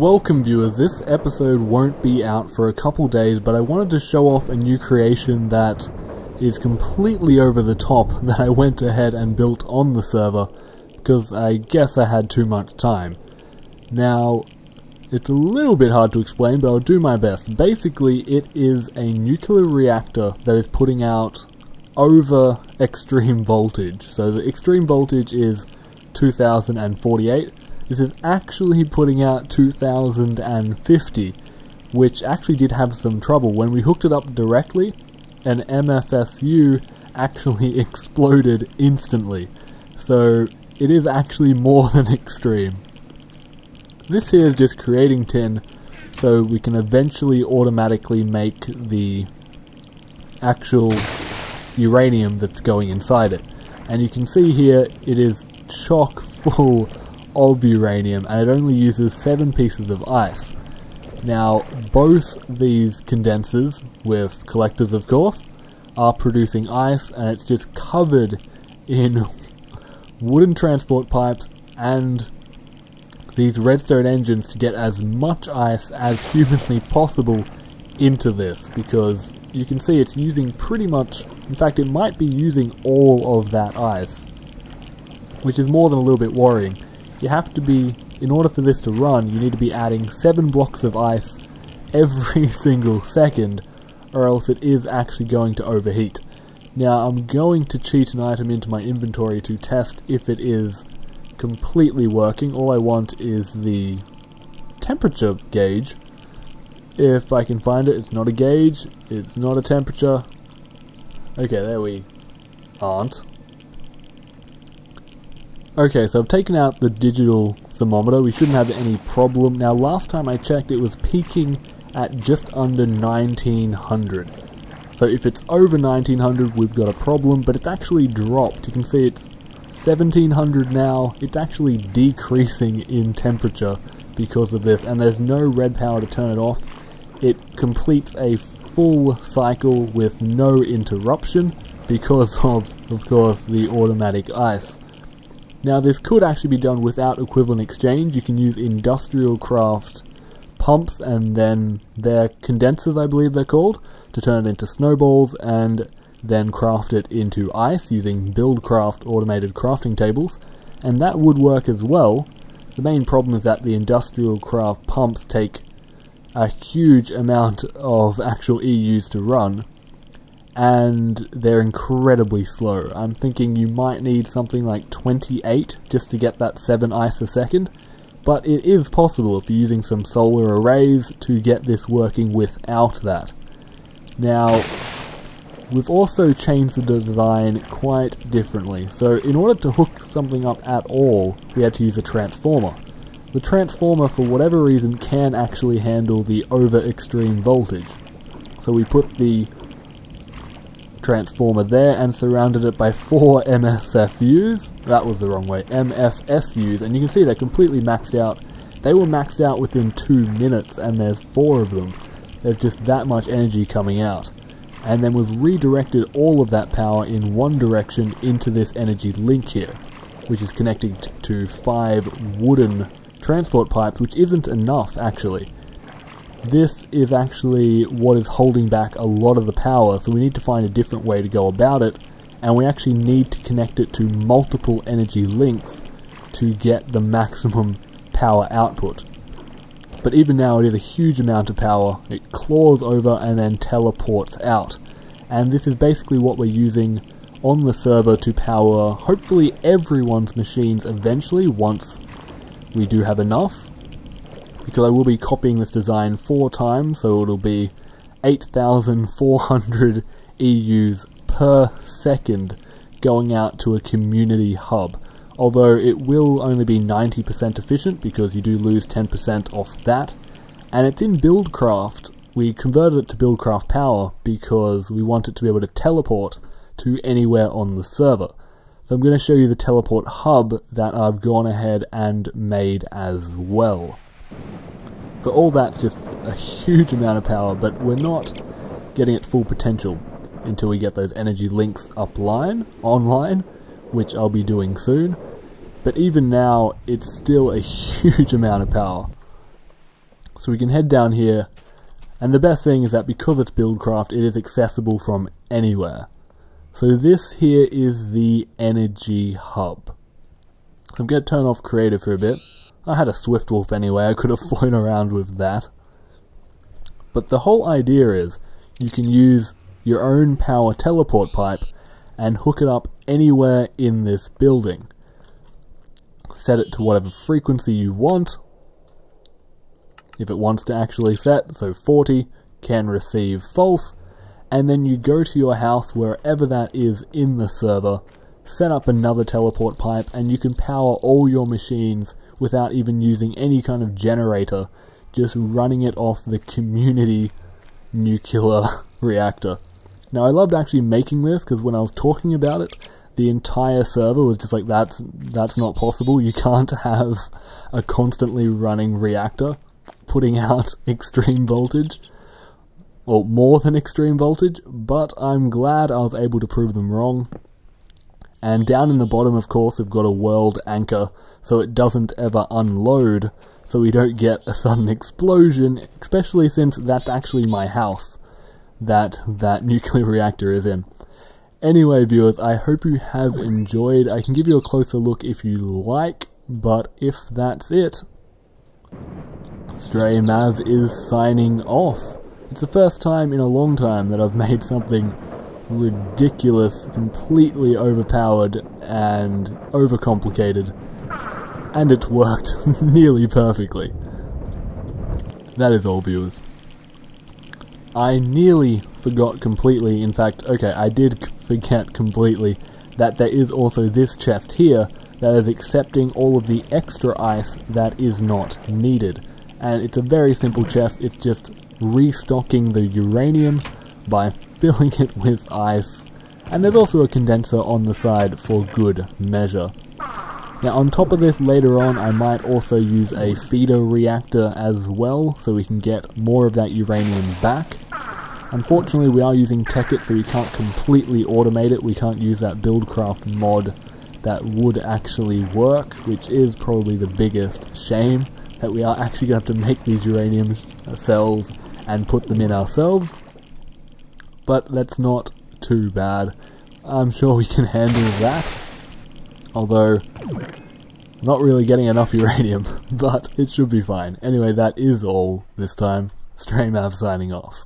Welcome viewers, this episode won't be out for a couple days, but I wanted to show off a new creation that is completely over the top that I went ahead and built on the server, because I guess I had too much time. Now, it's a little bit hard to explain, but I'll do my best. Basically, it is a nuclear reactor that is putting out over extreme voltage. So the extreme voltage is 2048. This is actually putting out 2050, which actually did have some trouble. When we hooked it up directly, an MFSU actually exploded instantly. So it is actually more than extreme. This here is just creating tin so we can eventually automatically make the actual uranium that's going inside it. And you can see here it is chock full of uranium, and it only uses 7 pieces of ice. Now, both these condensers, with collectors of course, are producing ice, and it's just covered in wooden transport pipes and these redstone engines to get as much ice as humanly possible into this, because you can see it's using pretty much, in fact it might be using all of that ice, which is more than a little bit worrying. You have to be, in order for this to run, you need to be adding 7 blocks of ice every single second, or else it is actually going to overheat. Now, I'm going to cheat an item into my inventory to test if it is completely working. All I want is the temperature gauge. If I can find it, it's not a gauge, it's not a temperature. Okay, there we aren't. Okay, so I've taken out the digital thermometer. We shouldn't have any problem. Now, last time I checked, it was peaking at just under 1900. So if it's over 1900, we've got a problem, but it's actually dropped. You can see it's 1700 now. It's actually decreasing in temperature because of this, and there's no red power to turn it off. It completes a full cycle with no interruption because of course, the automatic ice. Now, this could actually be done without equivalent exchange. You can use IndustrialCraft pumps and then their condensers, I believe they're called, to turn it into snowballs and then craft it into ice using BuildCraft automated crafting tables, and that would work as well. The main problem is that the IndustrialCraft pumps take a huge amount of actual EUs to run, and they're incredibly slow. I'm thinking you might need something like 28 just to get that 7 ice a second, but it is possible if you're using some solar arrays to get this working without that. Now, we've also changed the design quite differently. So in order to hook something up at all, we had to use a transformer. The transformer, for whatever reason, can actually handle the over extreme voltage. So we put the transformer there and surrounded it by 4 MSFUs. That was the wrong way, MFSUs, and you can see they're completely maxed out. They were maxed out within 2 minutes, and there's 4 of them. There's just that much energy coming out. And then we've redirected all of that power in one direction into this energy link here, which is connected to 5 wooden transport pipes, which isn't enough actually. This is actually what is holding back a lot of the power, so we need to find a different way to go about it, and we actually need to connect it to multiple energy links to get the maximum power output. But even now it is a huge amount of power. It claws over and then teleports out, and this is basically what we're using on the server to power hopefully everyone's machines eventually once we do have enough, because I will be copying this design 4 times, so it'll be 8,400 EUs per second going out to a community hub. Although it will only be 90% efficient because you do lose 10% off that. And it's in BuildCraft. We converted it to BuildCraft power because we want it to be able to teleport to anywhere on the server. So I'm going to show you the teleport hub that I've gone ahead and made as well. So all that's just a huge amount of power, but we're not getting its full potential until we get those energy links online, which I'll be doing soon. But even now, it's still a huge amount of power. So we can head down here, and the best thing is that because it's Buildcraft, it is accessible from anywhere. So this here is the energy hub. So I'm going to turn off creative for a bit. I had a Swift Wolf anyway, I could have flown around with that. But the whole idea is, you can use your own power teleport pipe and hook it up anywhere in this building. Set it to whatever frequency you want. If it wants to actually set, so 40 can receive false, and then you go to your house wherever that is in the server, set up another teleport pipe, and you can power all your machines without even using any kind of generator, just running it off the community nuclear reactor. Now I loved actually making this, because when I was talking about it, the entire server was just like, that's not possible, you can't have a constantly running reactor putting out extreme voltage, or more than extreme voltage, but I'm glad I was able to prove them wrong. And down in the bottom, of course, we've got a world anchor, so it doesn't ever unload, so we don't get a sudden explosion, especially since that's actually my house that nuclear reactor is in. Anyway, viewers, I hope you have enjoyed. I can give you a closer look if you like, but if that's it, StrayMav is signing off. It's the first time in a long time that I've made something ridiculous, completely overpowered and overcomplicated, and it's worked nearly perfectly. That is all, viewers. I nearly forgot completely, in fact, okay, I did forget completely that there is also this chest here that is accepting all of the extra ice that is not needed. And it's a very simple chest, it's just restocking the uranium by filling it with ice. And there's also a condenser on the side for good measure. Now on top of this, later on I might also use a feeder reactor as well, so we can get more of that uranium back. Unfortunately we are using Tekkit, so we can't completely automate it. We can't use that Buildcraft mod that would actually work, which is probably the biggest shame, that we are actually going to have to make these uranium cells and put them in ourselves. But that's not too bad. I'm sure we can handle that. Although, not really getting enough uranium, but it should be fine. Anyway, that is all this time. StrayMav signing off.